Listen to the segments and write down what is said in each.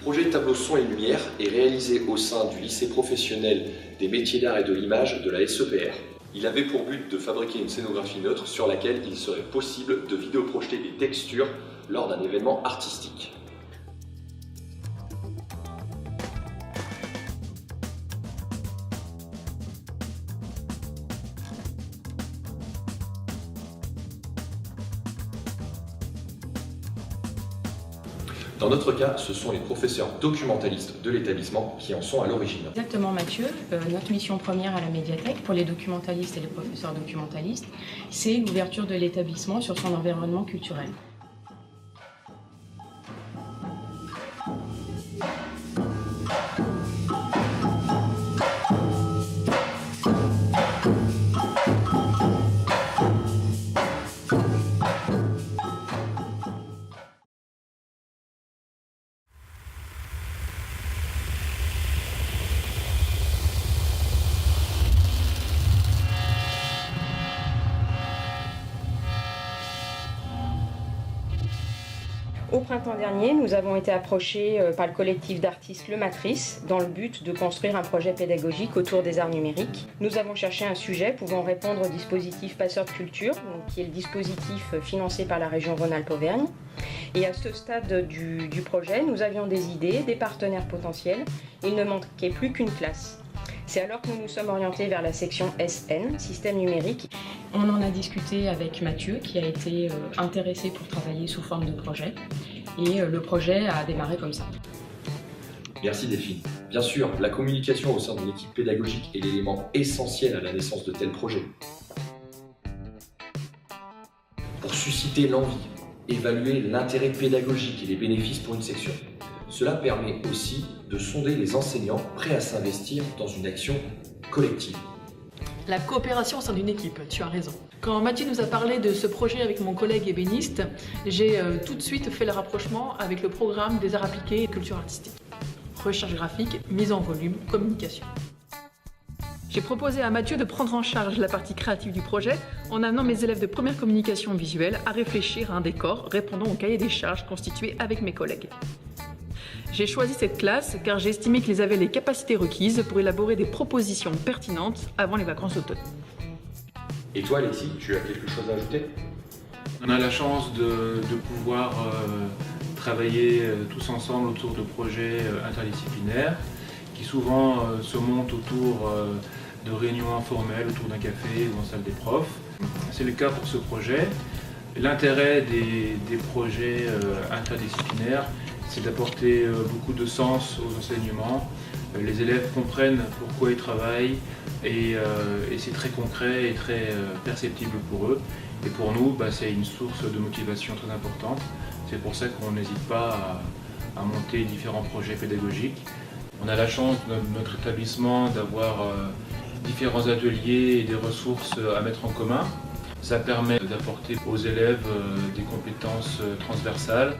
projet de tableau son et lumière est réalisé au sein du lycée professionnel des métiers d'art et de l'image de la SEPR. Il avait pour but de fabriquer une scénographie neutre sur laquelle il serait possible de vidéoprojeter des textures lors d'un événement artistique. Dans notre cas, ce sont les professeurs documentalistes de l'établissement qui en sont à l'origine. Exactement Mathieu, notre mission première à la médiathèque pour les documentalistes et les professeurs documentalistes, c'est l'ouverture de l'établissement sur son environnement culturel. Au printemps dernier, nous avons été approchés par le collectif d'artistes Le Matrice dans le but de construire un projet pédagogique autour des arts numériques. Nous avons cherché un sujet pouvant répondre au dispositif Passeurs de Culture, qui est le dispositif financé par la région Rhône-Alpes-Auvergne. Et à ce stade du projet, nous avions des idées, des partenaires potentiels. Il ne manquait plus qu'une classe. C'est alors que nous nous sommes orientés vers la section SN, système numérique. On en a discuté avec Mathieu, qui a été intéressé pour travailler sous forme de projet. Et le projet a démarré comme ça. Merci Delphine. Bien sûr, la communication au sein d'une équipe pédagogique est l'élément essentiel à la naissance de tels projets. Pour susciter l'envie, évaluer l'intérêt pédagogique et les bénéfices pour une section. Cela permet aussi de sonder les enseignants prêts à s'investir dans une action collective. La coopération au sein d'une équipe, tu as raison. Quand Mathieu nous a parlé de ce projet avec mon collègue ébéniste, j'ai tout de suite fait le rapprochement avec le programme des arts appliqués et culture artistique. Recherche graphique, mise en volume, communication. J'ai proposé à Mathieu de prendre en charge la partie créative du projet en amenant mes élèves de première communication visuelle à réfléchir à un décor répondant au cahier des charges constitué avec mes collègues. J'ai choisi cette classe car j'ai estimé qu'ils avaient les capacités requises pour élaborer des propositions pertinentes avant les vacances d'automne. Et toi Alexis, tu as quelque chose à ajouter ? On a la chance de pouvoir travailler tous ensemble autour de projets interdisciplinaires qui souvent se montent autour de réunions informelles autour d'un café ou en salle des profs. C'est le cas pour ce projet. L'intérêt des projets interdisciplinaires, c'est d'apporter beaucoup de sens aux enseignements. Les élèves comprennent pourquoi ils travaillent et c'est très concret et très perceptible pour eux. Et pour nous, c'est une source de motivation très importante. C'est pour ça qu'on n'hésite pas à monter différents projets pédagogiques. On a la chance dans notre établissement d'avoir différents ateliers et des ressources à mettre en commun. Ça permet d'apporter aux élèves des compétences transversales.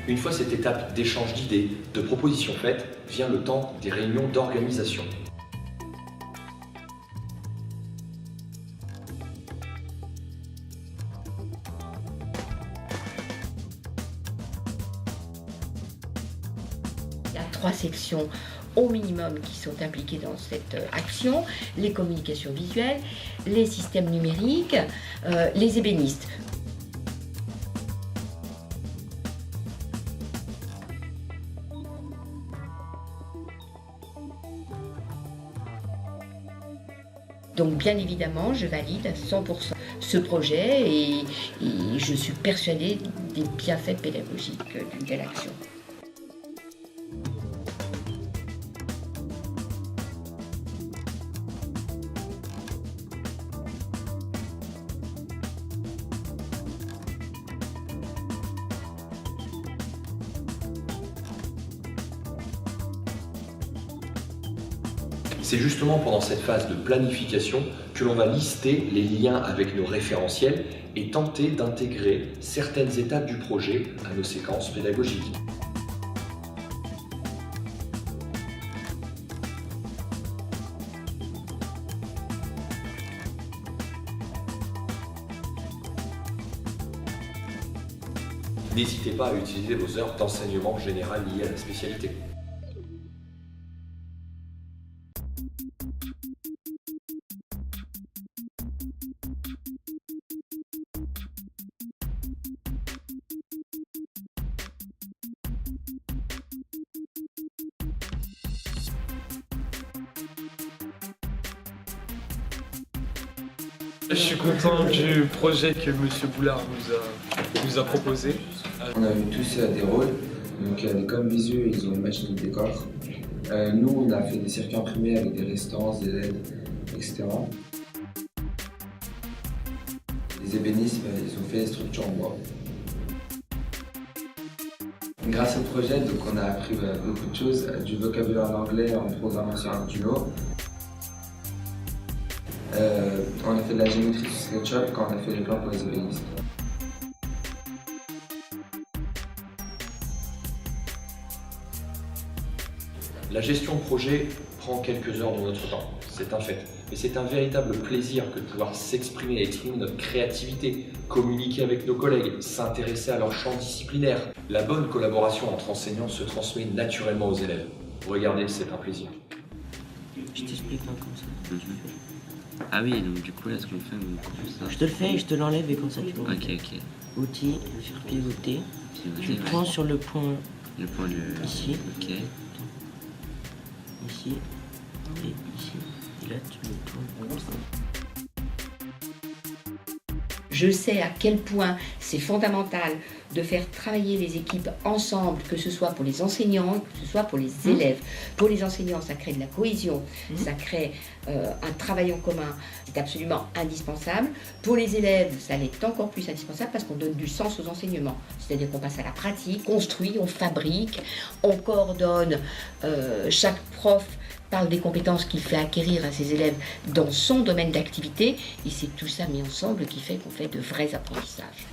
Une fois cette étape d'échange d'idées, de propositions faites, vient le temps des réunions d'organisation. Il y a 3 sections au minimum qui sont impliquées dans cette action, les communications visuelles, les systèmes numériques, les ébénistes. Donc bien évidemment, je valide à 100% ce projet et je suis persuadée des bienfaits pédagogiques d'une telle action. C'est justement pendant cette phase de planification que l'on va lister les liens avec nos référentiels et tenter d'intégrer certaines étapes du projet à nos séquences pédagogiques. N'hésitez pas à utiliser vos heures d'enseignement général liées à la spécialité. Je suis content du projet que M. Boulard nous a proposé. On a eu tous des rôles, donc les com visu, ils ont imaginé le décor. Nous, on a fait des circuits imprimés avec des restances, des LED, etc. Les ébénistes, ils ont fait des structures en bois. Grâce au projet, donc, on a appris beaucoup de choses, du vocabulaire en anglais en programmation Arduino. On a fait de la géométrie sur SketchUp quand on a fait les plans pour les ébénistes. La gestion de projet prend quelques heures de notre temps, c'est un fait. Mais c'est un véritable plaisir que de pouvoir s'exprimer et exprimer notre créativité, communiquer avec nos collègues, s'intéresser à leur champ disciplinaire. La bonne collaboration entre enseignants se transmet naturellement aux élèves. Regardez, c'est un plaisir. Je t'explique comme ça. Ah oui, donc du coup, là, ce qu'on fait, on Je te le fais et je te l'enlève et comme ça tu vois. Ok. Outil, sur pivoter. Tu Ouais. prends sur le point Le point de... ici, Ok. ici et ici. Et là tu le tournes comme ça. Je sais à quel point c'est fondamental de faire travailler les équipes ensemble, que ce soit pour les enseignants, que ce soit pour les élèves. Pour les enseignants, ça crée de la cohésion, ça crée un travail en commun, c'est absolument indispensable. Pour les élèves, ça l'est encore plus indispensable parce qu'on donne du sens aux enseignements. C'est-à-dire qu'on passe à la pratique, on construit, on fabrique, on coordonne, chaque prof parle des compétences qu'il fait acquérir à ses élèves dans son domaine d'activité, et c'est tout ça mis ensemble qui fait qu'on fait de vrais apprentissages.